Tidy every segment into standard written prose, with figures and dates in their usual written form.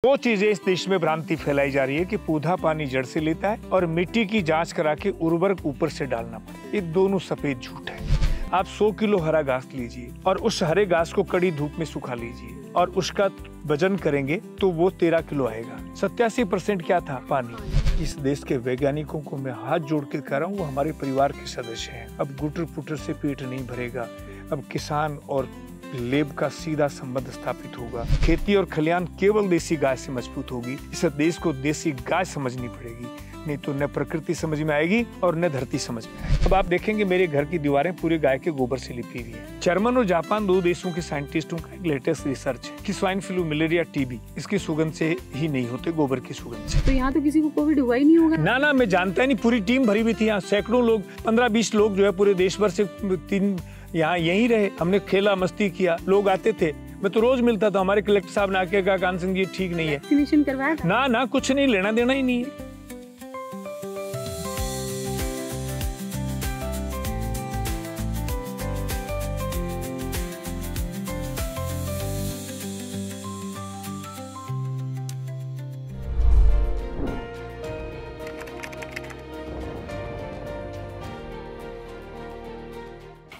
दो चीजें इस देश में भ्रांति फैलाई जा रही है कि पौधा पानी जड़ से लेता है और मिट्टी की जांच करा के उर्वरक ऊपर से डालना पड़ता है। ये दोनों सफेद झूठ है। आप 100 किलो हरा घास लीजिए और उस हरे घास को कड़ी धूप में सुखा लीजिए और उसका वजन करेंगे तो वो 13 किलो आएगा। 87% क्या था? पानी। इस देश के वैज्ञानिकों को मैं हाथ जोड़ के कह रहा हूँ, वो हमारे परिवार के सदस्य हैं। अब गुटर पुटर से पेट नहीं भरेगा। अब किसान और लेब का सीधा संबंध स्थापित होगा। खेती और खलियान केवल देसी गाय से मजबूत होगी। इस देश को देसी गाय समझनी पड़ेगी, नहीं तो न प्रकृति समझ में आएगी और न धरती समझ में आएगी। अब आप देखेंगे मेरे घर की दीवारें पूरे गाय के गोबर से लिपी हुई है। जर्मन और जापान दो देशों के साइंटिस्टों का एक लेटेस्ट रिसर्च है कि स्वाइन फ्लू, मलेरिया, टीबी इसकी सुगंध से ही नहीं होते, गोबर की सुगंध से। तो यहाँ तो किसी को कोविड हुआ ही नहीं होगा? ना, मैं जानता ही नहीं। पूरी टीम भरी हुई थी यहाँ, सैकड़ों लोग, 15-20 लोग जो है पूरे देश भर से 3 यहाँ यहीं रहे। हमने खेला, मस्ती किया, लोग आते थे। मैं तो रोज मिलता था। हमारे कलेक्टर साहब ने आके कहा, कान सिंह जी ठीक नहीं है। वैक्सीनेशन करवाया था? ना, कुछ नहीं, लेना देना ही नहीं है।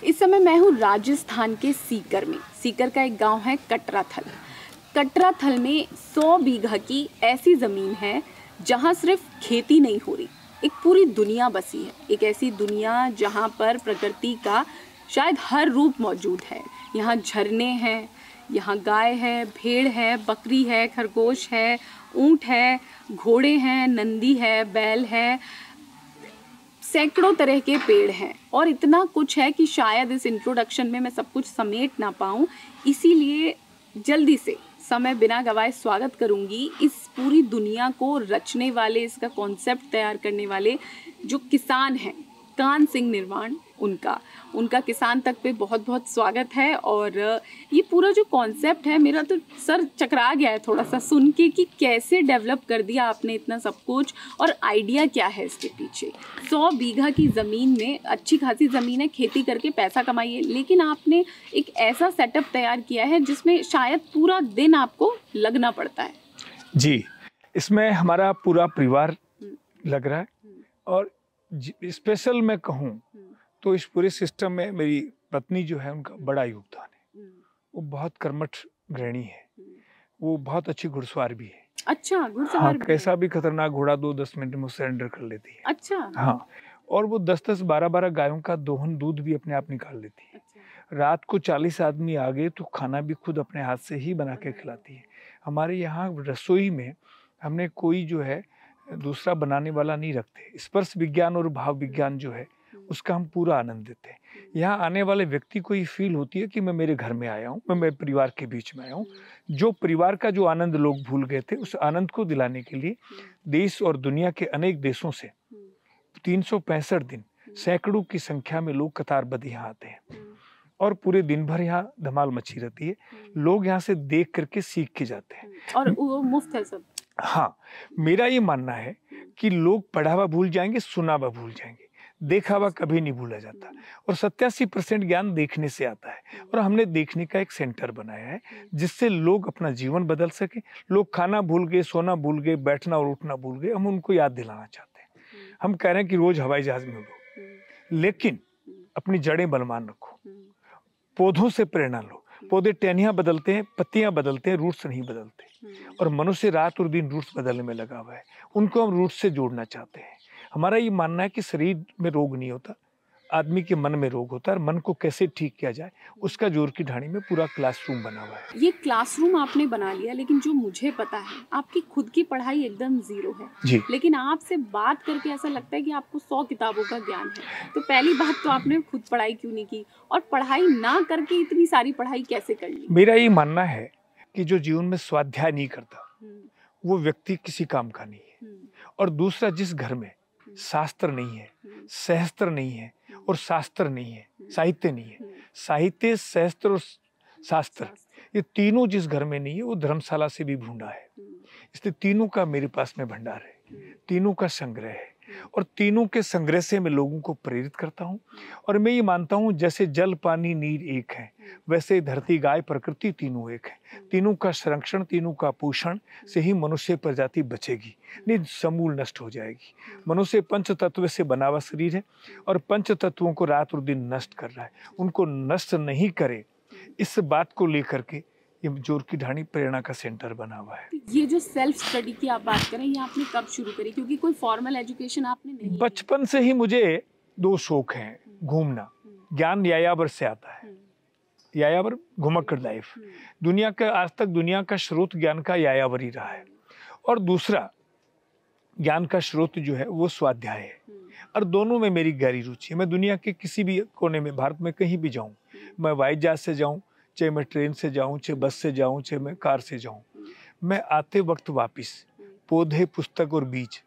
इस समय मैं हूँ राजस्थान के सीकर में। सीकर का एक गांव है कटराथल। कटराथल में 100 बीघा की ऐसी ज़मीन है जहाँ सिर्फ खेती नहीं हो रही, एक पूरी दुनिया बसी है। एक ऐसी दुनिया जहाँ पर प्रकृति का शायद हर रूप मौजूद है। यहाँ झरने हैं, यहाँ गाय है, भेड़ है, बकरी है, खरगोश है, ऊँट है, घोड़े हैं, नंदी है, बैल है, सैकड़ों तरह के पेड़ हैं और इतना कुछ है कि शायद इस इंट्रोडक्शन में मैं सब कुछ समेट ना पाऊँ। इसीलिए जल्दी से समय बिना गवाए स्वागत करूंगी इस पूरी दुनिया को रचने वाले, इसका कॉन्सेप्ट तैयार करने वाले जो किसान हैं, कान सिंह निर्माण, उनका किसान तक पे बहुत बहुत स्वागत है। और ये पूरा जो कॉन्सेप्ट है, मेरा तो सर चकरा गया है थोड़ा सा सुन के कि कैसे डेवलप कर दिया आपने इतना सब कुछ और आइडिया क्या है इसके पीछे। 100 बीघा की ज़मीन में अच्छी खासी ज़मीन है, खेती करके पैसा कमाइए, लेकिन आपने एक ऐसा सेटअप तैयार किया है जिसमें शायद पूरा दिन आपको लगना पड़ता है। जी, इसमें हमारा पूरा परिवार लग रहा है और स्पेशल मैं कहूँ तो इस पूरे सिस्टम में मेरी पत्नी जो है उनका बड़ा योगदान है। वो बहुत कर्मठ गृहिणी है, वो बहुत अच्छी घुड़सवार भी है। अच्छा, घुड़सवार हाँ, भी कैसा भी खतरनाक घोड़ा 2-10 मिनट में सरेंडर कर लेती है। अच्छा। हाँ, और वो 10-10, 12-12 गायों का दोहन दूध भी अपने आप निकाल लेती है। अच्छा। रात को 40 आदमी आ गए तो खाना भी खुद अपने हाथ से ही बना के खिलाती है। हमारे यहाँ रसोई में हमने कोई जो है दूसरा बनाने वाला नहीं रखते। स्पर्श विज्ञान और भाव विज्ञान जो है उसका हम पूरा आनंद देते हैं। यहाँ आने वाले व्यक्ति को ये फील होती है कि मैं मेरे घर में आया हूँ, मैं मेरे परिवार के बीच में आया हूँ। जो परिवार का जो आनंद लोग भूल गए थे, उस आनंद को दिलाने के लिए देश और दुनिया के अनेक देशों से 365 दिन सैकड़ों की संख्या में लोग कतारबद्ध यहाँ आते हैं और पूरे दिन भर यहाँ धमाल मची रहती है। लोग यहाँ से देख करके सीख के जाते हैं और वो मुफ्त है सब। हाँ, मेरा ये मानना है कि लोग पढ़ा हुआ भूल जाएंगे, सुना हुआ भूल जाएंगे, देखा हुआ कभी नहीं भूला जाता। और 87% ज्ञान देखने से आता है और हमने देखने का एक सेंटर बनाया है जिससे लोग अपना जीवन बदल सके। लोग खाना भूल गए, सोना भूल गए, बैठना और उठना भूल गए, हम उनको याद दिलाना चाहते हैं। हम कह रहे हैं कि रोज हवाई जहाज में उड़ो, लेकिन अपनी जड़ें बलवान रखो, पौधों से प्रेरणा लो। पौधे टहनियाँ बदलते हैं, पत्तियां बदलते हैं, रूट्स नहीं बदलते। और मनुष्य रात और दिन रूट्स बदलने में लगा हुआ है, उनको हम रूट्स से जोड़ना चाहते हैं। हमारा ये मानना है कि शरीर में रोग नहीं होता, आदमी के मन में रोग होता है। और मन को कैसे ठीक किया जाए उसका जोर की ढाणी में पूरा क्लासरूम बना हुआ है। ये क्लासरूम आपने बना लिया, लेकिन जो मुझे पता है आपकी खुद की पढ़ाई एकदम जीरो है जी। लेकिन आपसे बात करके ऐसा लगता है कि आपको 100 किताबों का ज्ञान है। तो पहली बात तो आपने खुद पढ़ाई क्यों नहीं की और पढ़ाई ना करके इतनी सारी पढ़ाई कैसे कर ली? मेरा ये मानना है कि जो जीवन में स्वाध्याय नहीं करता वो व्यक्ति किसी काम का नहीं है। और दूसरा, जिस घर में शास्त्र नहीं है, सहस्त्र नहीं है और शास्त्र नहीं है, साहित्य नहीं है, साहित्य, सहस्त्र और शास्त्र, ये तीनों जिस घर में नहीं है वो धर्मशाला से भी भूंडा है। इसलिए तीनों का मेरे पास में भंडार है, तीनों का संग्रह है। और तीनों के संग्रह से मैं लोगों को प्रेरित करता हूँ। और मैं ये मानता हूँ जैसे जल पानी नीर एक है, वैसे धरती गाय प्रकृति तीनों एक है। तीनों का संरक्षण, तीनों का पोषण से ही मनुष्य प्रजाति बचेगी, नहीं समूल नष्ट हो जाएगी। मनुष्य पंच तत्व से बना हुआ शरीर है और पंच तत्वों को रात और दिन नष्ट कर रहा है। उनको नष्ट नहीं करे, इस बात को लेकर के ये जोर की ढाणी प्रेरणा का सेंटर बना हुआ है। ये जो सेल्फ स्टडी की आप बात करें, ये आपने कब शुरू करी? क्योंकि कोई फॉर्मल एजुकेशन आपने नहीं। बचपन से ही मुझे दो शौक हैं, घूमना, ज्ञान यायावर से आता है। यायावर घुमक्कड़ लाइफ, दुनिया का आज तक दुनिया का स्रोत ज्ञान का यायावर ही रहा है। और दूसरा ज्ञान का स्रोत जो है वो स्वाध्याय है, और दोनों में मेरी गहरी रुचि है। मैं दुनिया के किसी भी कोने में, भारत में कहीं भी जाऊं, मैं हवाई जहाज से जाऊं, चाहे मैं ट्रेन से जाऊं, चाहे बस से जाऊं, चाहे मैं कार से जाऊं, मैं आते वक्त वापिस पौधे, पुस्तक और बीज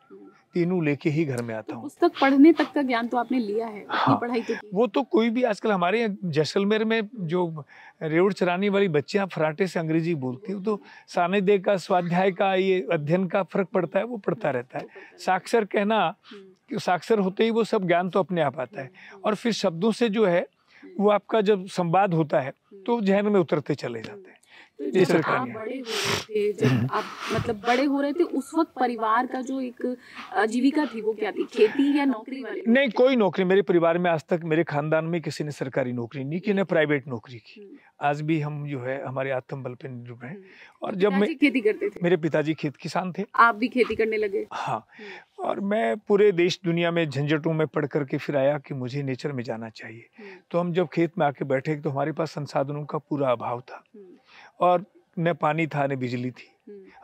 तीनों लेके ही घर में आता हूँ। पुस्तक पढ़ने तक का ज्ञान तो आपने लिया है, हाँ, पढ़ाई तो की। वो तो कोई भी आजकल हमारे यहाँ जैसलमेर में जो रेवड़ चराने वाली बच्चियां फराटे से अंग्रेजी बोलती है, तो सानिध्य का, स्वाध्याय का, ये अध्ययन का फर्क पड़ता है, वो पड़ता रहता है। साक्षर कहना कि साक्षर होते ही वो सब ज्ञान तो अपने आप आता है, और फिर शब्दों से जो है वो आपका जब संवाद होता है तो जहन में उतरते चले जाते हैं। तो जब आप बड़े हो रहे थे, जब आप मतलब बड़े हो रहे थे, उस वक्त परिवार का जो एक आजीविका थी वो क्या थी? खेती या नौकरी वाली? नहीं, कोई नौकरी मेरे परिवार में आज तक, मेरे खानदान में किसी ने सरकारी नौकरी नहीं की, ने प्राइवेट नौकरी की। आज भी हम जो है हमारे आत्मबल पे निर्भर हैं। और जब मैं खेती करते थे? मेरे पिताजी खेत किसान थे। आप भी खेती करने लगे? हाँ, और मैं पूरे देश दुनिया में झंझटों में पढ़ करके फिर आया कि मुझे नेचर में जाना चाहिए। तो हम जब खेत में आके बैठे तो हमारे पास संसाधनों का पूरा अभाव था, और न पानी था न बिजली थी।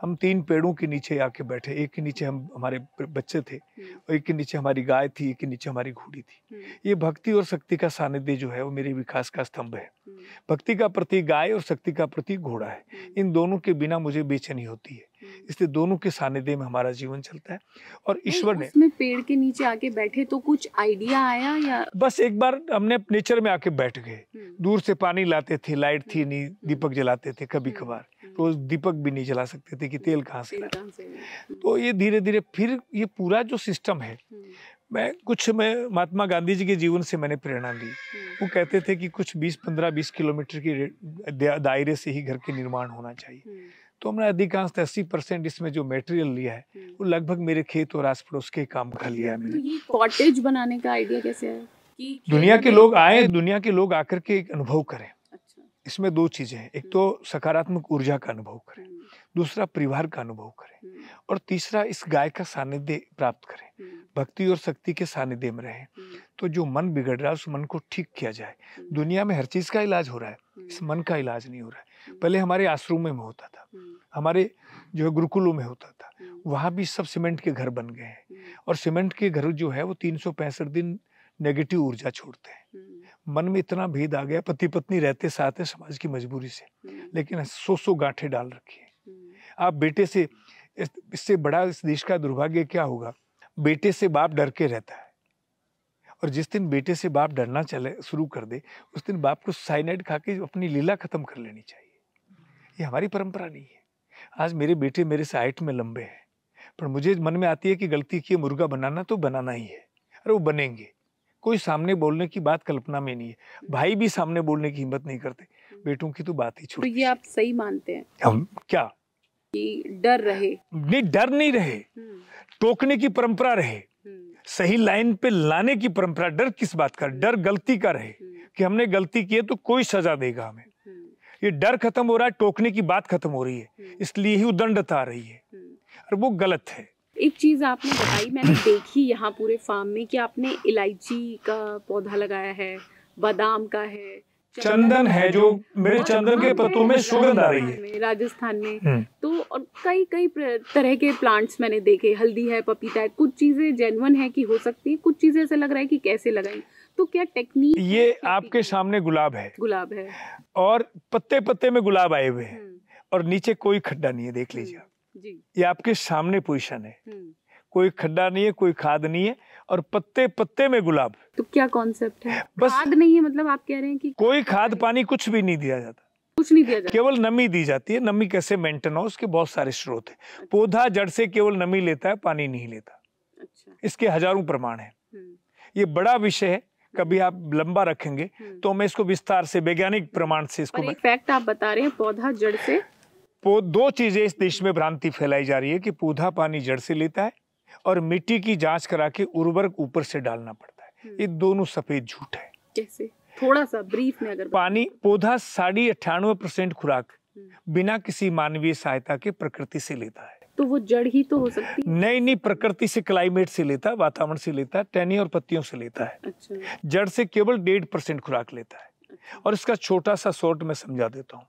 हम 3 पेड़ों के नीचे आके बैठे, एक के नीचे हम हमारे बच्चे थे, और एक के नीचे हमारी गाय थी, एक के नीचे हमारी घोड़ी थी। ये भक्ति और शक्ति का सानिध्य जो है वो मेरे विकास का स्तंभ है। भक्ति का प्रतीक गाय और शक्ति का प्रतीक घोड़ा है। इन दोनों के बिना मुझे बेचैनी होती है, इसलिए दोनों के सानिध्य में हमारा जीवन चलता है। और ईश्वर ने उसमें पेड़ के नीचे आके बैठे तो कुछ आइडिया आया, या बस एक बार हमने नेचर में आके बैठ गए। दूर से पानी लाते थे, लाइट थी नहीं, दीपक जलाते थे कभी कभार, रोज दीपक भी नहीं जला सकते थे कि तेल कहाँ से लाए। तो ये धीरे धीरे फिर ये पूरा जो सिस्टम है, मैं महात्मा गांधी जी के जीवन से मैंने प्रेरणा ली। वो कहते थे कि कुछ 15-20 किलोमीटर की दायरे से ही घर के निर्माण होना चाहिए। तो हमने अधिकांश 80% इसमें जो मटेरियल लिया है वो लगभग मेरे खेत और आस पड़ोस के काम का लिया है मैंने। तो ये कॉटेज बनाने का आइडिया कैसे आया? कि दुनिया के लोग आए, दुनिया के लोग आकर के एक अनुभव करें। अच्छा। इसमें 2 चीजें हैं, एक तो सकारात्मक ऊर्जा का अनुभव करें, दूसरा परिवार का अनुभव करें, और तीसरा इस गाय का सानिध्य प्राप्त करें, भक्ति और शक्ति के सानिध्य में रहें। तो जो मन बिगड़ रहा है उस मन को ठीक किया जाए। दुनिया में हर चीज का इलाज हो रहा है, इस मन का इलाज नहीं हो रहा है। पहले हमारे आश्रमों में होता था, हमारे जो है गुरुकुलों में होता था, वहां भी सब सीमेंट के घर बन गए हैं, और सीमेंट के घर जो है वो 365 दिन नेगेटिव ऊर्जा छोड़ते हैं। मन में इतना भेद आ गया, पति पत्नी रहते साथ है समाज की मजबूरी से, लेकिन 100 गांठें डाल रखी है। आप बेटे से, इससे बड़ा इस देश का दुर्भाग्य क्या होगा, बेटे से बाप डर के रहता है, और जिस दिन बेटे से बाप डरना चले शुरू कर दे, उस दिन बाप को साइनाइड खा के अपनी लीला खत्म कर लेनी चाहिए। ये हमारी परंपरा नहीं है। आज मेरे बेटे मेरे से हाइट में लंबे हैं, पर मुझे मन में आती है कि गलती की मुर्गा बनाना तो बनाना ही है, अरे वो बनेंगे। कोई सामने बोलने की बात कल्पना में नहीं है, भाई भी सामने बोलने की हिम्मत नहीं करते, बेटों की तो बात ही छोड़। तो ये आप सही मानते हैं? हम क्या कि डर रहे? नहीं, डर नहीं रहे, टोकने की परंपरा रहे, सही लाइन पे लाने की परंपरा। डर किस बात का? डर गलती का रहे कि हमने गलती की है तो कोई सजा देगा हमें। ये डर खत्म हो रहा है, टोकने की बात खत्म हो रही है, इसलिए ही उदंडता आ रही है, और वो गलत है। एक चीज आपने बताई, मैंने देखी यहाँ पूरे फार्म में कि आपने इलायची का पौधा लगाया है, बादाम का है, चंदन है, जो मेरे चंदन के पत्तों में सुगंध आ रही है राजस्थान में। तो और कई कई तरह के प्लांट्स मैंने देखे, हल्दी है, पपीता है। कुछ चीजें जेन्युइन है कि हो सकती है, कुछ चीजें ऐसे लग रहा है कि कैसे लगाई। तो क्या टेक्निक? ये आपके सामने गुलाब है, गुलाब है, और पत्ते पत्ते में गुलाब आए हुए हैं, और नीचे कोई खड्डा नहीं है, देख लीजिए आप जी। ये आपके सामने पोजीशन है, कोई खड्डा नहीं है, कोई खाद नहीं है, और पत्ते पत्ते में गुलाब। तो क्या कॉन्सेप्ट है? बस खाद नहीं है, मतलब आप कह रहे हैं कि कोई खाद पानी कुछ भी नहीं दिया जाता, कुछ नहीं दिया जाता, केवल नमी दी जाती है। नमी कैसे मेंटेन हो, उसके बहुत सारे स्रोत है। पौधा जड़ से केवल नमी लेता है, पानी नहीं लेता। अच्छा। इसके हजारों प्रमाण हैं। ये बड़ा विषय है, कभी आप लंबा रखेंगे तो मैं इसको विस्तार से वैज्ञानिक प्रमाण से इसको पर एक फैक्ट आप बता रहे हैं, पौधा जड़ से दो चीजें इस देश में भ्रांति फैलाई जा रही है कि पौधा पानी जड़ से लेता है और मिट्टी की जांच करा के उर्वरक ऊपर से डालना पड़ता है। ये दोनों सफेद झूठ है। कैसे? थोड़ा सा ब्रीफ में अगर पानी पौधा 98% खुराक बिना किसी मानवीय सहायता के प्रकृति से लेता है। तो वो जड़ ही तो हो सकती है। नहीं, प्रकृति से, क्लाइमेट से लेता है, वातावरण से लेता है, टहनी और पत्तियों से लेता है। अच्छा। जड़ से केवल 1.5% खुराक लेता है। और इसका छोटा सा शॉर्ट मैं समझा देता हूँ।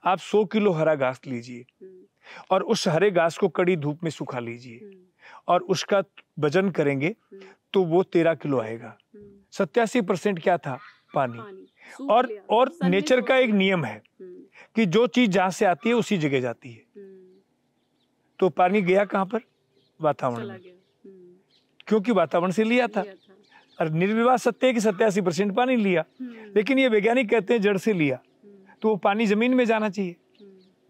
आप 100 किलो हरा घास लीजिए और उस हरे घास को कड़ी धूप में सुखा लीजिए और उसका वजन करेंगे तो वो 13 किलो आएगा। 87% क्या था? पानी। और नेचर का एक नियम है कि जो चीज जहां से आती है उसी जगह जाती है। तो पानी गया कहां पर? वातावरण में, क्योंकि वातावरण से लिया था। और निर्विवाद सत्य है कि 87% पानी लिया, लेकिन ये वैज्ञानिक कहते हैं जड़ से लिया, तो वो पानी जमीन में जाना चाहिए।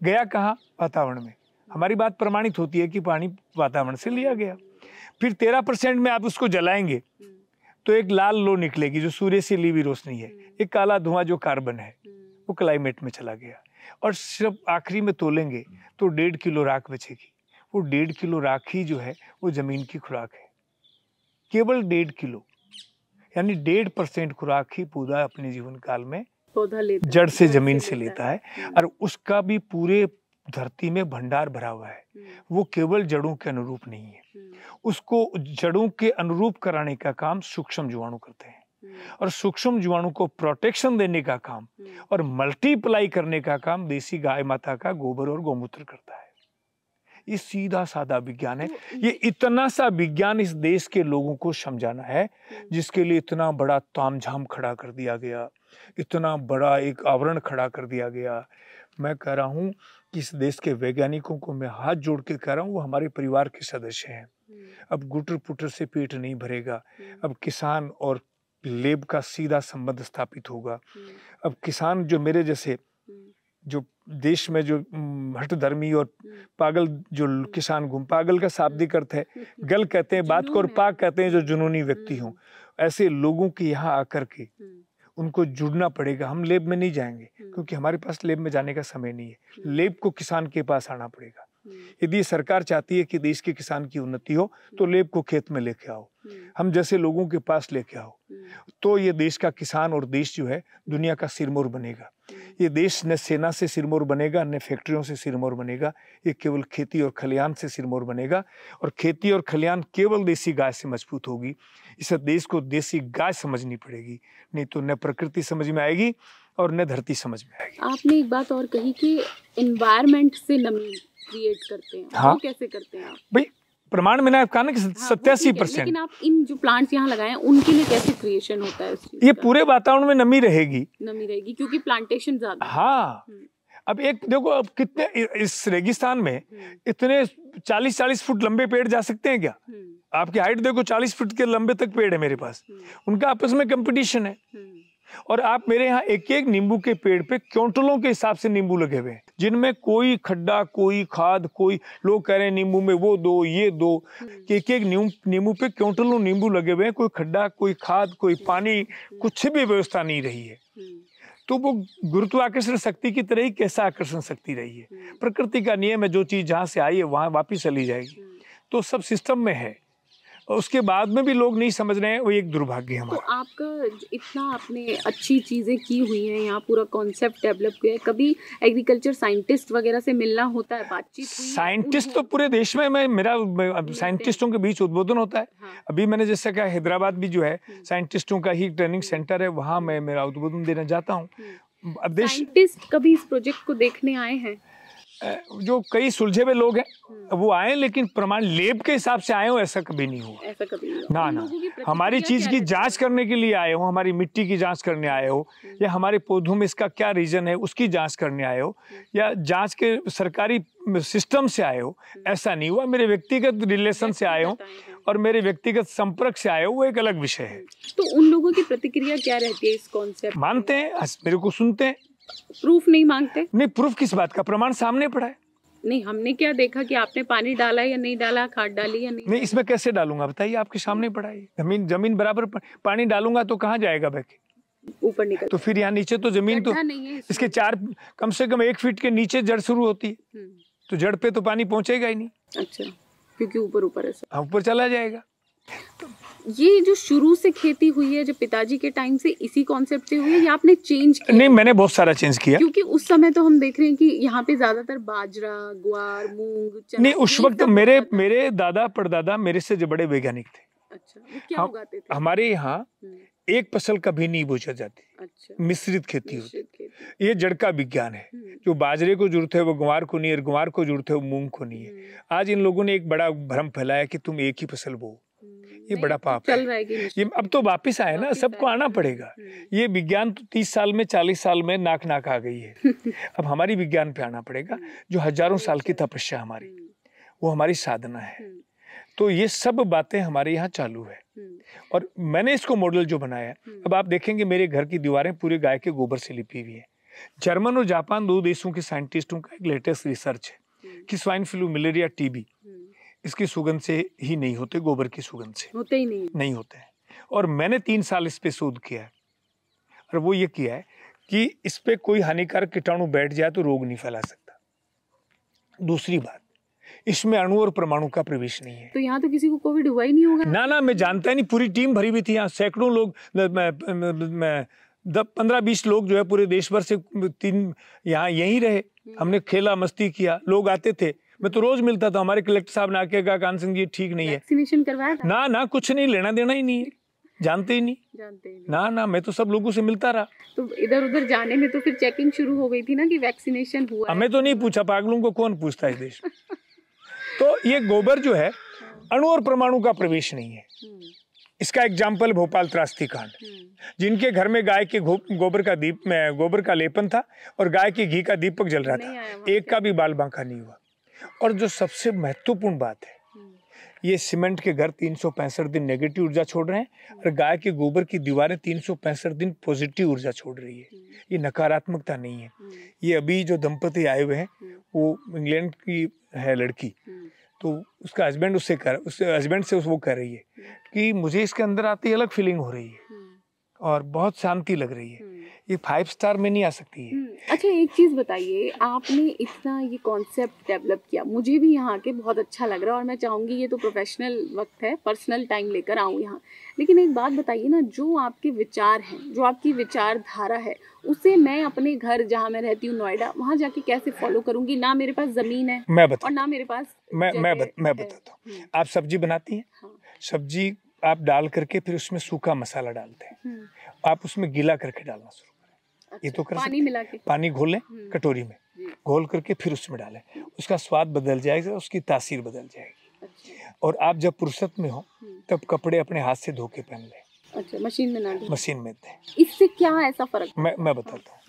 गया कहाँ? वातावरण में। हमारी बात प्रमाणित होती है कि पानी वातावरण से लिया गया। फिर 13% में आप उसको जलाएंगे तो एक लाल लो निकलेगी जो सूर्य से ली हुई रोशनी है। एक काला धुआं जो कार्बन है वो क्लाइमेट में चला गया। और सिर्फ आखिरी में तोलेंगे तो 1.5 किलो राख बचेगी। वो 1.5 किलो राख ही जो है वो जमीन की खुराक है। केवल 1.5 किलो, यानी 1.5% खुराक ही पौधा अपने जीवन काल में पौधा लेता जड़ से जमीन से लेता है। और उसका भी पूरे धरती में भंडार भरा हुआ है। वो केवल जड़ों के अनुरूप नहीं है, उसको जड़ों के अनुरूप कराने का काम सूक्ष्म जीवाणु करते हैं। और सूक्ष्म जीवाणु को प्रोटेक्शन देने का काम और मल्टीप्लाई करने का काम देसी गाय माता का गोबर और गौमूत्र करता है। ये सीधा साधा विज्ञान है। ये इतना सा विज्ञान इस देश के लोगों को समझाना है, जिसके लिए इतना बड़ा तामझाम खड़ा कर दिया गया, इतना बड़ा एक आवरण खड़ा कर दिया गया। मैं कह रहा हूँ कि इस देश के वैज्ञानिकों को मैं हाथ जोड़ के कह रहा हूँ, वो हमारे परिवार के सदस्य हैं। अब गुटर पुटर से पेट नहीं भरेगा। अब किसान और लेब का सीधा संबंध स्थापित होगा। अब किसान जो मेरे जैसे जो देश में जो हठधर्मी और पागल जो किसान पागल का शाब्दिक अर्थ है, गल कहते हैं बात को और पाग कहते हैं जो जुनूनी व्यक्ति हों, ऐसे लोगों के यहाँ आकर के उनको जुड़ना पड़ेगा। हम लेब में नहीं जाएंगे क्योंकि हमारे पास लेब में जाने का समय नहीं है। लेब को किसान के पास आना पड़ेगा। यदि सरकार चाहती है कि देश के किसान की उन्नति हो तो लेब को खेत में लेके आओ, हम जैसे लोगों के पास लेके आओ, तो ये देश का किसान और देश जो है दुनिया का सिरमौर बनेगा। ये देश न सेना से सिरमौर बनेगा, न फैक्ट्रियों से सिरमौर बनेगा। ये केवल खेती और खलियान से सिरमौर बनेगा। और खेती और खलियान केवल देसी गाय से मजबूत होगी। इस देश को देसी गाय समझनी पड़ेगी, नहीं तो न प्रकृति समझ में आएगी और न धरती समझ में आएगी। आपने एक बात और कही कि एनवायरनमेंट से नमी क्रिएट करते हैं। हाँ, वो कैसे करते हैं आप? भाई प्रमाण मैंने कहा ना कि 87%। लेकिन आप इन जो प्लांट्स यहाँ लगाए हैं उनके लिए कैसे क्रिएशन होता है? ये पूरे वातावरण में नमी रहेगी क्योंकि प्लांटेशन ज्यादा। हाँ, अब एक देखो, अब कितने इस रेगिस्तान में इतने 40-40 फुट लंबे पेड़ जा सकते हैं क्या? आपकी हाइट देखो, 40 फुट के लंबे तक पेड़ है मेरे पास। उनका आपस में कंपटीशन है। और आप मेरे यहाँ एक एक नींबू के पेड़ पे क्विंटलों के हिसाब से नींबू लगे हुए हैं, जिनमें कोई खड्डा, कोई खाद, कोई लोग कह रहे हैं नींबू में वो दो ये दो, कि एक एक नींबू पे क्विंटलों नींबू लगे हुए हैं। कोई खड्डा, कोई खाद, कोई पानी, कुछ भी व्यवस्था नहीं रही है। तो वो गुरुत्वाकर्षण शक्ति की तरह ही कैसा आकर्षण शक्ति रही है। प्रकृति का नियम है, जो चीज जहाँ से आई है वहां वापिस चली जाएगी। तो सब सिस्टम में है। और उसके बाद में भी लोग नहीं समझ रहे हैं, वो एक दुर्भाग्य है हमारा। तो आपका इतना आपने अच्छी चीजें की हुई हैं, यहाँ पूरा कॉन्सेप्ट डेवलप किया है, कभी एग्रीकल्चर साइंटिस्ट वगैरह से मिलना होता है, बातचीत हुई है? साइंटिस्ट तो पूरे देश में मेरा साइंटिस्टों के बीच उद्बोधन होता है। हाँ। अभी मैंने जैसे कहा हैदराबाद भी जो है साइंटिस्टों का ही ट्रेनिंग सेंटर है, वहाँ मैं मेरा उद्बोधन देने जाता हूँ। अब साइंटिस्ट कभी इस प्रोजेक्ट को देखने आए हैं? जो कई सुलझे हुए लोग हैं वो आए, लेकिन प्रमाण लेब के हिसाब से आए हो ऐसा कभी नहीं हुआ। ऐसा कभी नहीं ना ना, हमारी चीज की जांच करने के लिए आए हो, हमारी मिट्टी की जांच करने आए हो, या हमारे पौधों में इसका क्या रीजन है उसकी जांच करने आए हो, या जांच के सरकारी सिस्टम से आए हो, ऐसा नहीं हुआ। मेरे व्यक्तिगत रिलेशन से आए हो और मेरे व्यक्तिगत संपर्क से आए हो, वो एक अलग विषय है। तो उन लोगों की प्रतिक्रिया क्या रहती है इस कॉन्सेप्ट? मानते हैं, मेरे को सुनते हैं। प्रूफ नहीं मांगते? नहीं, प्रूफ किस बात का? प्रमाण सामने पड़ा है। नहीं, हमने क्या देखा कि आपने पानी डाला या नहीं डाला, खाद डाली या नहीं? नहीं, इसमें कैसे डालूंगा बताइए, आपके सामने पड़ा है। जमीन बराबर पानी डालूंगा तो कहाँ जाएगा बह के? ऊपर निकल। तो फिर यहाँ नीचे तो जमीन तो नहीं है इसके कम से कम 1 फीट के नीचे जड़ शुरू होती है, तो जड़ पे तो पानी पहुंचेगा ही नहीं। अच्छा, क्योंकि ऊपर है। ऊपर चला जाएगा। ये जो शुरू से खेती हुई है, जो पिताजी के टाइम से इसी कॉन्सेप्ट से हुई है या आपने चेंज किया? नहीं, मैंने बहुत सारा चेंज किया, क्योंकि उस समय तो हम देख रहे हैं कि यहाँ पे ज्यादातर बाजरा, ग्वार, मूंग, चना। नहीं, उस वक्त मेरे दादा परदादा मेरे से जो बड़े वैज्ञानिक थे। अच्छा, वो क्या उगाते थे? हमारे यहाँ एक फसल कभी नहीं बोई जाती। अच्छा, मिश्रित खेती होती। ये जड़ का विज्ञान है। जो बाजरे को जरूरत है वो ग्वार को नहीं है, ग्वार को जरूरत है वो मूंग को नहीं है। आज इन लोगों ने एक बड़ा भ्रम फैलाया कि तुम एक ही फसल बो, ये बड़ा पाप चल है। रहा है कि ये अब तो वापिस आए ना, सबको आना पड़ेगा। ये विज्ञान तो 30 साल में 40 साल में नाक आ गई है। अब हमारी विज्ञान पे आना पड़ेगा, जो हजारों साल की तपस्या हमारी, वो हमारी साधना है। तो ये सब बातें हमारे यहाँ चालू है और मैंने इसको मॉडल जो बनाया है। अब आप देखेंगे मेरे घर की दीवारें पूरे गाय के गोबर से लिपी हुई है। जर्मन और जापान 2 देशों के साइंटिस्टों का एक लेटेस्ट रिसर्च है कि स्वाइन फ्लू, मलेरिया, टीबी इसकी सुगंध से ही नहीं होते, गोबर की सुगंध से होते ही नहीं होते हैं। और मैंने 3 साल इस पे शोध किया है और वो ये किया है कि इस पे कोई हानिकारक कीटाणु बैठ जाए तो रोग नहीं फैला सकता। दूसरी बात, इसमें अणु और परमाणु का प्रवेश नहीं है। तो यहाँ तो किसी को कोविड हुआ ही नहीं होगा? ना, मैं जानता ही नहीं। पूरी टीम भरी हुई थी यहाँ, सैकड़ों लोग, 15-20 लोग जो है पूरे देश भर से 3 यहाँ यहीं रहे। हमने खेला, मस्ती किया, लोग आते थे, मैं तो रोज मिलता था। हमारे कलेक्टर साहब ने आके कहा कान सिंह जी ठीक नहीं है। वैक्सीनेशन करवाया था? ना, कुछ नहीं, लेना देना ही नहीं है, जानते ही नहीं। ना, मैं तो सब लोगों से मिलता रहा। तो इधर उधर जाने में तो फिर चेकिंग शुरू हो गई थी ना कि वैक्सीनेशन हुआ है? हमें तो नहीं पूछा, पागलों को कौन पूछता है इस देश में। तो ये गोबर जो है, अणु और परमाणु का प्रवेश नहीं है। इसका एग्जाम्पल भोपाल त्रासदी कांड, जिनके घर में गाय के गोबर का लेपन था और गाय के घी का दीपक जल रहा था, एक का भी बाल बांका नहीं हुआ। और जो सबसे महत्वपूर्ण बात है, ये सीमेंट के घर 365 दिन नेगेटिव ऊर्जा छोड़ रहे हैं और गाय के गोबर की दीवारें 365 दिन पॉजिटिव ऊर्जा छोड़ रही है। ये नकारात्मकता नहीं है। ये अभी जो दंपति आए हुए हैं, वो इंग्लैंड की है लड़की, तो उसका हस्बैंड उससे हस्बैंड से वो कह रही है कि मुझे इसके अंदर आती अलग फीलिंग हो रही है और बहुत शांति लग रही है। ये 5 स्टार में नहीं आ सकती है। अच्छा, एक चीज़ बताइए, आपने इतना ये कॉन्सेप्ट डेवलप किया, मुझे भी यहाँ के बहुत अच्छा लग रहा है और मैं चाहूँगी ये तो प्रोफेशनल वक्त है, पर्सनल टाइम लेकर आऊँ यहाँ। लेकिन एक बात बताइए ना, जो आपके विचार हैं, जो आपकी विचारधारा है, उसे मैं अपने घर जहाँ मैं रहती हूँ नोएडा, वहाँ जाके कैसे फॉलो करूँगी? ना मेरे पास ज़मीन है और ना मेरे पास मैं बताता हूँ। आप सब्जी बनाती हैं? हाँ। सब्जी आप डाल करके फिर उसमें सूखा मसाला डालते हैं, आप उसमें गीला करके डालना शुरू करें। ये तो कर पानी मिला के, पानी घोलें कटोरी में, घोल करके फिर उसमें डालें, उसका स्वाद बदल जाएगा, उसकी तासीर बदल जाएगी। अच्छा। और आप जब फुर्सत में हो तब कपड़े अपने हाथ से धो के पहन लें। अच्छा, मशीन में ना, मशीन में दें। इससे क्या ऐसा फर्क? मैं बताता हूँ।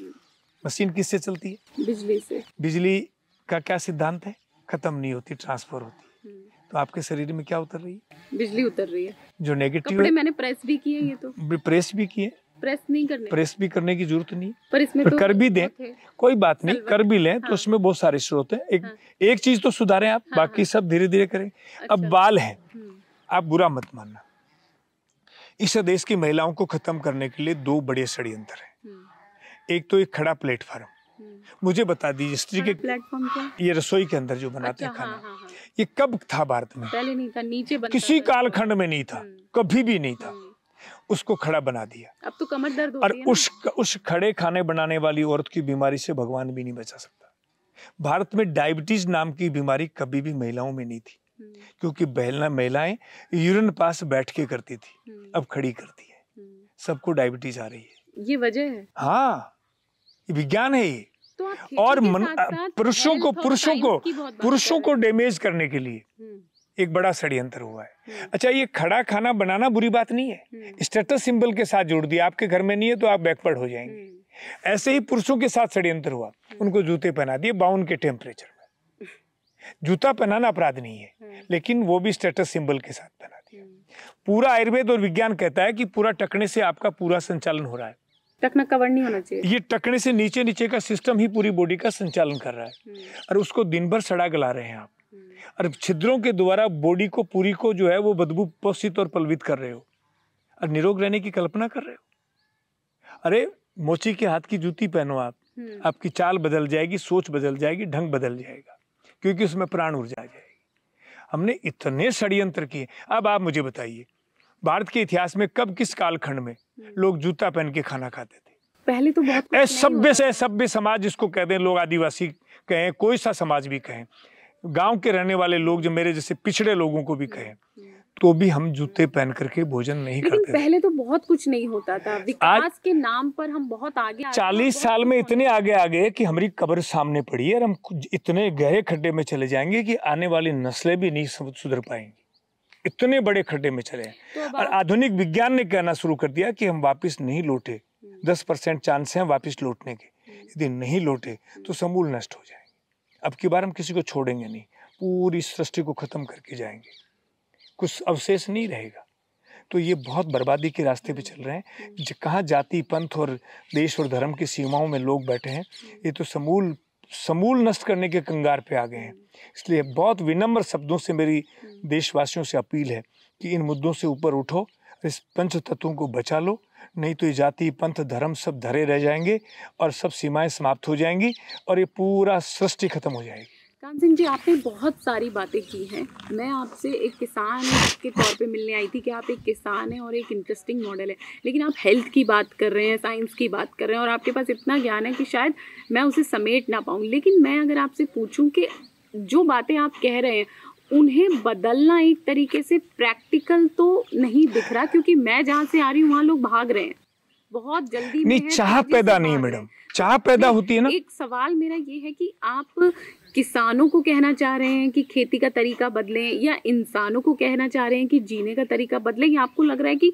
मशीन किससे चलती है? बिजली से। बिजली का क्या सिद्धांत है? खत्म नहीं होती, ट्रांसफर होती। तो आपके शरीर में क्या उतर रही है? बिजली उतर रही है। जो नेगेटिव है, मैंने प्रेस भी किए, ये तो प्रेस भी किए, प्रेस नहीं करने, प्रेस भी करने की जरूरत नहीं, पर इसमें तो कर भी दें, कोई बात नहीं, कर भी लें। तो उसमें बहुत सारे स्रोत हैं। एक चीज तो सुधारें आप, बाकी सब धीरे धीरे करें। अब बाल हैं, आप बुरा मत मानना। इस देश की महिलाओं को खत्म करने के लिए 2 बड़े षड्यंत्र हैं। एक तो एक खड़ा प्लेटफॉर्म, मुझे बता दीजिए स्त्री के प्लेटफॉर्म क्या? ये रसोई के अंदर जो बनाते हैं खाना, ये कब था भारत में? पहले नहीं था, नीचे बनता किसी कालखंड में नहीं था, कभी भी नहीं था। उसको खड़ा बना दिया। अब तो कमर दर्द होती है। और उस खड़े खाने बनाने वाली औरत की बीमारी से भगवान भी नहीं बचा सकता। भारत में डायबिटीज नाम की बीमारी कभी भी महिलाओं में नहीं थी, क्योंकि महिलाएं यूरिन पास बैठ के करती थी, अब खड़ी करती है। सबको डायबिटीज आ रही है। ये वजह है? हाँ, ये विज्ञान है ये। और पुरुषों को डैमेज करने के लिए एक बड़ा षड्यंत्र हुआ है। अच्छा, ये खड़ा खाना बनाना बुरी बात नहीं है, स्टेटस सिंबल के साथ जोड़ दिया। आपके घर में नहीं है तो आप बैकवर्ड हो जाएंगे। ऐसे ही पुरुषों के साथ षड्यंत्र हुआ, उनको जूते पहना दिए 52 के टेम्परेचर में। जूता पहनाना अपराध नहीं है, लेकिन वो भी स्टेटस सिंबल के साथ पहना दिया। पूरा आयुर्वेद और विज्ञान कहता है कि पूरा टकने से आपका पूरा संचालन हो रहा है। टकना कवर नहीं होना चाहिए। ये टकने से नीचे नीचे का सिस्टम ही पूरी बॉडी का संचालन कर रहा है और उसको दिन भर सड़ा गला रहे हैं आप, और छिद्रों के द्वारा बॉडी को पूरी को जो है वो बदबू पोषित और पलवित कर रहे हो और निरोग रहने की कल्पना कर रहे हो। अरे मोची के हाथ की जूती पहनो आप, आपकी चाल बदल जाएगी, सोच बदल जाएगी, ढंग बदल जाएगा, क्योंकि उसमें प्राण ऊर्जा आ जाएगी। हमने इतने षड्यंत्र किए। अब आप मुझे बताइए, भारत के इतिहास में कब किस कालखंड में लोग जूता पहन के खाना खाते थे? पहले तो बहुत सभ्य समाज जिसको कहते हैं लोग, आदिवासी कहें, कोई सा समाज भी कहें, गांव के रहने वाले लोग जो मेरे जैसे पिछड़े लोगों को भी कहें, तो भी हम जूते पहन करके भोजन नहीं करते थे। पहले तो बहुत कुछ नहीं होता था, विकास के नाम पर हम बहुत आगे 40 साल में इतने आगे आ गए कि हमारी कब्र सामने पड़ी है और हम इतने गहरे खड्डे में चले जाएंगे कि आने वाली नस्लें भी नहीं सुधर पाएंगी। इतने बड़े खड्डे में चले हैं। तो और आधुनिक विज्ञान ने कहना शुरू कर दिया कि हम वापस नहीं लौटे, 10% चांस है वापस लौटने के, यदि नहीं लौटे तो समूल नष्ट हो जाएंगे। अब की बार हम किसी को छोड़ेंगे नहीं, पूरी सृष्टि को खत्म करके जाएंगे, कुछ अवशेष नहीं रहेगा। तो ये बहुत बर्बादी के रास्ते पे चल रहे हैं। कहाँ जाति, पंथ और देश और धर्म की सीमाओं में लोग बैठे हैं, ये तो समूल नष्ट करने के कंगार पे आ गए हैं। इसलिए बहुत विनम्र शब्दों से मेरी देशवासियों से अपील है कि इन मुद्दों से ऊपर उठो, इस पंच तत्वों को बचा लो, नहीं तो ये जाति, पंथ, धर्म सब धरे रह जाएंगे और सब सीमाएं समाप्त हो जाएंगी और ये पूरा सृष्टि खत्म हो जाएगी। कान सिंह जी, आपने बहुत सारी बातें की हैं। मैं आपसे एक किसान के तौर पे मिलने आई थी कि आप एक किसान हैं और एक इंटरेस्टिंग मॉडल है, लेकिन आप हेल्थ की बात कर रहे हैं, साइंस की बात कर रहे हैं और आपके पास इतना ज्ञान है कि शायद मैं उसे समेट ना पाऊँ। लेकिन मैं अगर आपसे पूछूं कि जो बातें आप कह रहे हैं उन्हें बदलना एक तरीके से प्रैक्टिकल तो नहीं दिख रहा, क्योंकि मैं जहाँ से आ रही हूँ वहाँ लोग भाग रहे हैं, बहुत जल्दी नहीं, चाह पैदा नहीं मैडम, चाह पैदा होती है ना। एक सवाल मेरा ये है कि आप किसानों को कहना चाह रहे हैं कि खेती का तरीका बदलें, या इंसानों को कहना चाह रहे हैं कि जीने का तरीका बदलें, या आपको लग रहा है कि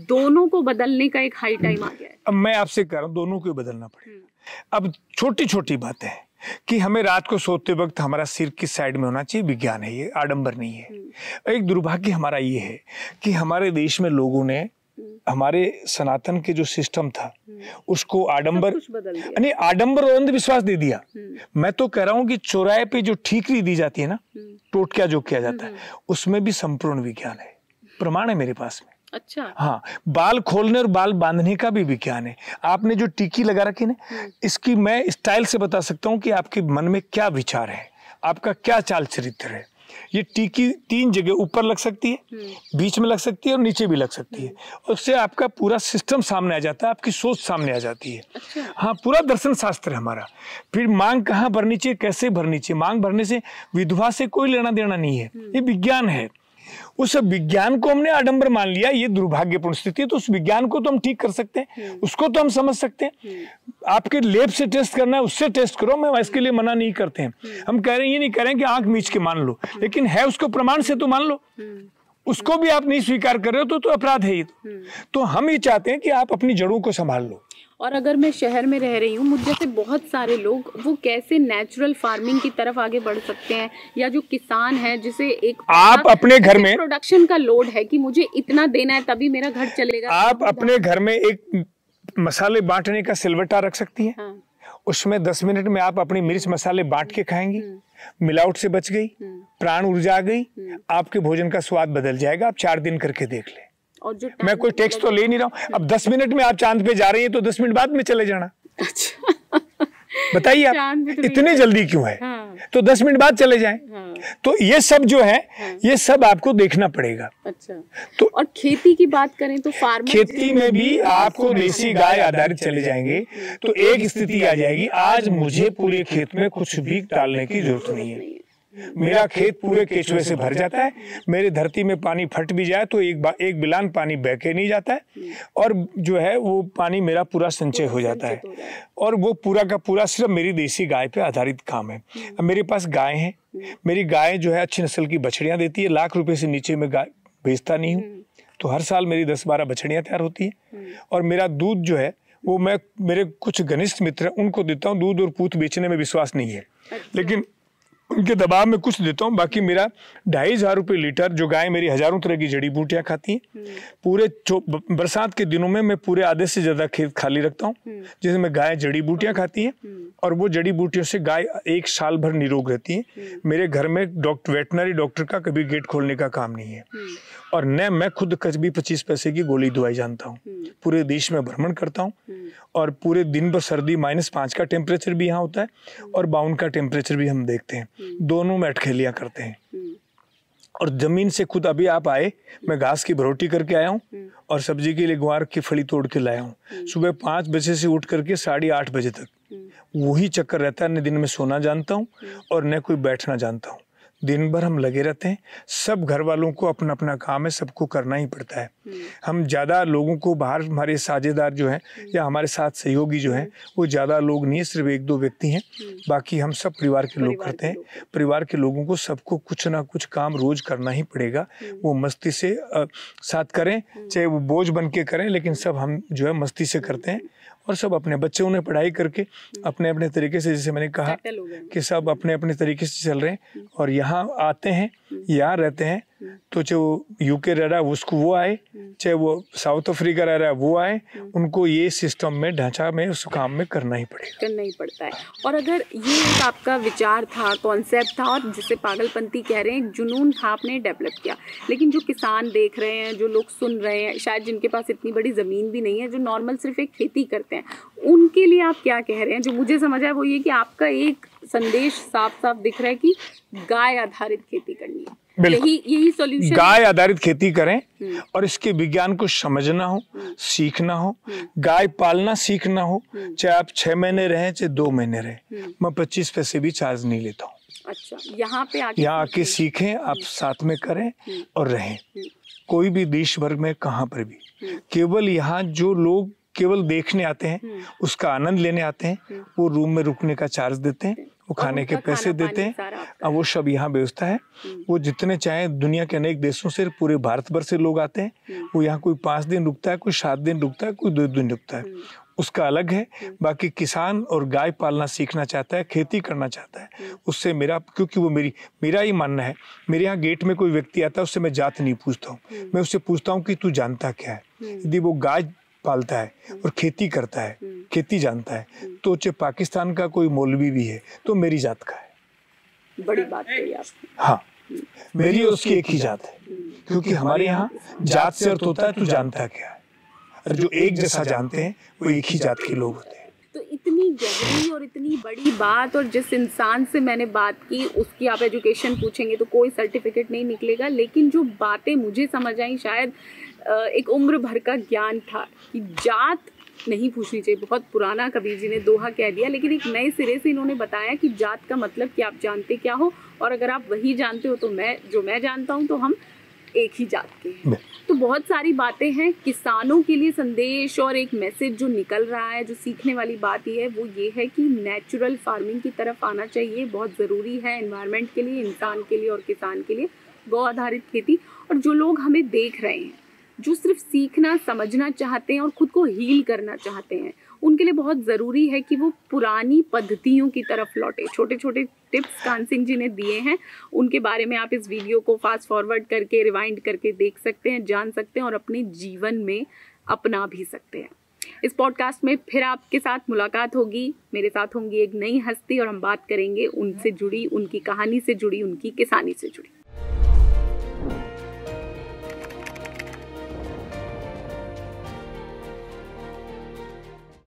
दोनों को बदलने का एक हाई टाइम आ गया है? अब मैं आपसे कह रहा हूँ दोनों को बदलना पड़ेगा। अब छोटी छोटी बातें हैं कि हमें रात को सोते वक्त हमारा सिर किस साइड में होना चाहिए, विज्ञान है, ये आडंबर नहीं है। एक दुर्भाग्य हमारा ये है कि हमारे देश में लोगों ने हमारे सनातन के जो सिस्टम था उसको आडंबर, यानी आडंबर और अंधविश्वास दे दिया। मैं तो कह रहा हूँ कि चौराहे पे जो ठीकरी दी जाती है ना, टोटका जो किया जाता है, उसमें भी संपूर्ण विज्ञान है, प्रमाण है मेरे पास में। अच्छा। हाँ, बाल खोलने और बाल बांधने का भी विज्ञान है। आपने जो टिक्की लगा रखी ना, इसकी मैं स्टाइल से बता सकता हूँ कि आपके मन में क्या विचार है, आपका क्या चाल चरित्र है। ये टिक्की 3 जगह ऊपर लग सकती है, बीच में लग सकती है और नीचे भी लग सकती है। उससे आपका पूरा सिस्टम सामने आ जाता है, आपकी सोच सामने आ जाती है। अच्छा। हाँ, पूरा दर्शन शास्त्र है हमारा। फिर मांग कहाँ भरनी चाहिए, कैसे भरनी चाहिए, मांग भरने से विधवा से कोई लेना देना नहीं है, ये विज्ञान है। उस विज्ञान को हमने आडंबर मान लिया, ये दुर्भाग्यपूर्ण स्थिति है। तो उस विज्ञान को तो हम ठीक कर सकते हैं, उसको तो हम समझ सकते हैं। आपके लैब से टेस्ट करना है, उससे टेस्ट करो, मैं इसके लिए मना नहीं करते हैं। हम कह रहे हैं, ये नहीं कह रहे हैं कि आंख मीच के मान लो, लेकिन है उसको प्रमाण से तो मान लो। उसको भी आप नहीं स्वीकार कर रहे हो तो अपराध है ये। तो हम ये चाहते हैं कि आप अपनी जड़ों को संभाल लो। और अगर मैं शहर में रह रही हूँ, मुझ जैसे बहुत सारे लोग, वो कैसे नेचुरल फार्मिंग की तरफ आगे बढ़ सकते हैं, या जो किसान है जिसे एक आप अपने घर में प्रोडक्शन का लोड है कि मुझे इतना देना है तभी मेरा घर चलेगा, आप अपने घर में एक मसाले बांटने का सिलवट्टा रख सकती हैं। हाँ। उसमें 10 मिनट में आप अपनी मिर्च मसाले बांट के खाएंगी, मिलावट से बच गई, प्राण ऊर्जा आ गई, आपके भोजन का स्वाद बदल जाएगा। आप 4 दिन करके देख लें। और जो मैं कोई टेक्स्ट तो ले नहीं रहा हूँ। अब 10 मिनट में आप चांद पे जा रही हैं तो 10 मिनट बाद में चले जाना। अच्छा। बताइए आप इतनी जल्दी क्यों है? हाँ। तो 10 मिनट बाद चले जाएं। हाँ। तो ये सब जो है, हाँ, ये सब आपको देखना पड़ेगा। अच्छा। तो और खेती की बात करें तो फार्मर, खेती में भी आपको देसी गाय आधारित चले जाएंगे तो एक स्थिति आ जाएगी, आज मुझे पूरे खेत में कुछ भी डालने की जरूरत नहीं है। मेरा खेत पूरे केचुए से भर जाता है, मेरे धरती में पानी फट भी जाए तो एक बिलान पानी बह के नहीं जाता है, और जो है वो पानी मेरा पूरा संचय हो जाता है, और वो पूरा का पूरा सिर्फ मेरी देसी गाय पे आधारित काम है। अब मेरे पास गाय है, मेरी गाय जो है अच्छी नस्ल की बछड़ियां देती है, लाख रुपए से नीचे में गाय बेचता नहीं हूँ, तो हर साल मेरी 10-12 बछड़ियां तैयार होती है। और मेरा दूध जो है वो मैं मेरे कुछ घनिष्ठ मित्र उनको देता हूँ। दूध और पूत बेचने में विश्वास नहीं है, लेकिन उनके दबाव में कुछ देता हूँ, बाकी मेरा 2,500 रुपये लीटर, जो गाय मेरी हजारों तरह की जड़ी बूटियां खाती हैं। पूरे बरसात के दिनों में मैं पूरे आधे से ज्यादा खेत खाली रखता हूँ, जिसमें गाय जड़ी बूटियां खाती हैं और वो जड़ी बूटियों से गाय 1 साल भर निरोग रहती है। मेरे घर में वेटनरी डॉक्टर का कभी गेट खोलने का काम नहीं है, और न मैं खुद कभी 25 पैसे की गोली दवाई जानता हूँ। पूरे देश में भ्रमण करता हूँ और पूरे दिन भर सर्दी -5 का टेम्परेचर भी यहाँ होता है और 52 का टेम्परेचर भी हम देखते हैं। दोनों में अटखेलियां करते हैं। और जमीन से खुद अभी आप आए, मैं घास की भरोटी करके आया हूँ और सब्जी के लिए ग्वार की फली तोड़ के लाया हूँ। सुबह 5 बजे से उठ करके 8:30 बजे तक वही चक्कर रहता है। न दिन में सोना जानता हूँ और न कोई बैठना जानता हूँ। दिन भर हम लगे रहते हैं। सब घर वालों को अपना अपना काम है, सबको करना ही पड़ता है। हम ज़्यादा लोगों को बाहर, हमारे साझेदार जो हैं या हमारे साथ सहयोगी जो हैं, वो ज़्यादा लोग नहीं है, सिर्फ 1-2 व्यक्ति हैं। बाकी हम सब परिवार के लोग करते हैं। परिवार के लोगों को सबको कुछ ना कुछ काम रोज करना ही पड़ेगा। वो मस्ती से साथ करें, चाहे वो बोझ बन के करें, लेकिन सब हम जो है मस्ती से करते हैं। और सब अपने बच्चों ने पढ़ाई करके अपने अपने तरीके से, जैसे मैंने कहा कि सब अपने अपने तरीके से चल रहे हैं और यहाँ आते हैं, यहाँ रहते हैं। तो चाहे वो यूके रह रहा है उसको वो आए, चाहे वो साउथ अफ्रीका रह रहा है वो आए, उनको ये सिस्टम में, ढांचा में, उस काम में करना ही पड़ता है। और अगर ये एक आपका विचार था, कॉन्सेप्ट था, और जिसे पागलपंती कह रहे हैं, जुनून था, आपने डेवलप किया, लेकिन जो किसान देख रहे हैं, जो लोग सुन रहे हैं, शायद जिनके पास इतनी बड़ी ज़मीन भी नहीं है, जो नॉर्मल सिर्फ एक खेती करते हैं, उनके लिए आप क्या कह रहे हैं? जो मुझे समझ आया वो ये कि आपका एक संदेश साफ साफ दिख रहा है कि गाय आधारित खेती करनी है। यही सॉल्यूशन, गाय आधारित खेती करें और इसके विज्ञान को समझना हो, सीखना हो, गाय पालना सीखना हो। चाहे आप 6 महीने रहें, चाहे 2 महीने रहें, मैं 25 पैसे भी चार्ज नहीं लेता हूँ। अच्छा, यहाँ आके सीखें, आप साथ में करें और रहें। कोई भी देश भर में कहाँ पर भी, केवल यहाँ जो लोग केवल देखने आते हैं, उसका आनंद लेने आते हैं, वो रूम में रुकने का चार्ज देते हैं, वो खाने के पैसे देते हैं, अब वो सब यहाँ व्यवस्था है। वो जितने चाहें, दुनिया के अनेक देशों से, पूरे भारत भर से लोग आते हैं। वो यहाँ कोई 5 दिन रुकता है, कोई 7 दिन रुकता है, कोई 2 दिन रुकता है, उसका अलग है। बाकी किसान और गाय पालना सीखना चाहता है, खेती करना चाहता है, उससे मेरा, क्योंकि वो मेरा ही मानना है। मेरे यहाँ गेट में कोई व्यक्ति आता है, उससे मैं जात नहीं पूछता हूँ, मैं उससे पूछता हूँ कि तू जानता क्या है। यदि वो गाय पालता है और खेती करता है, खेती जानता है, तो चाहे पाकिस्तान का कोई मौलवी भी है तो मेरी जात का है। बड़ी बात कही आपने। हाँ, मेरी और उसकी एक ही जात है, क्योंकि हमारे यहाँ जात से अर्थ होता है तू जानता क्या है, और जो एक जैसा जानते हैं वो एक ही जात के लोग होते हैं। तो इतनी गहरी और इतनी बड़ी बात, और जिस इंसान से मैंने बात की उसकी आप एजुकेशन पूछेंगे तो कोई सर्टिफिकेट नहीं निकलेगा, लेकिन जो बातें मुझे समझ आई, शायद एक उम्र भर का ज्ञान था कि जात नहीं पूछनी चाहिए। बहुत पुराना कबीर जी ने दोहा कह दिया, लेकिन एक नए सिरे से इन्होंने बताया कि जात का मतलब कि आप जानते क्या हो, और अगर आप वही जानते हो तो मैं जानता हूँ, तो हम एक ही जात के हैं। तो बहुत सारी बातें हैं। किसानों के लिए संदेश और एक मैसेज जो निकल रहा है, जो सीखने वाली बात ये है, वो ये है कि नेचुरल फार्मिंग की तरफ आना चाहिए। बहुत ज़रूरी है एनवायरनमेंट के लिए, इंसान के लिए और किसान के लिए, गौ आधारित खेती। और जो लोग हमें देख रहे हैं, जो सिर्फ सीखना, समझना चाहते हैं और खुद को हील करना चाहते हैं, उनके लिए बहुत ज़रूरी है कि वो पुरानी पद्धतियों की तरफ लौटे। छोटे छोटे टिप्स कान सिंह जी ने दिए हैं, उनके बारे में आप इस वीडियो को फास्ट फॉरवर्ड करके, रिवाइंड करके देख सकते हैं, जान सकते हैं और अपने जीवन में अपना भी सकते हैं। इस पॉडकास्ट में फिर आपके साथ मुलाकात होगी। मेरे साथ होंगी एक नई हस्ती और हम बात करेंगे उनसे जुड़ी, उनकी कहानी से जुड़ी, उनकी किसानी से जुड़ी।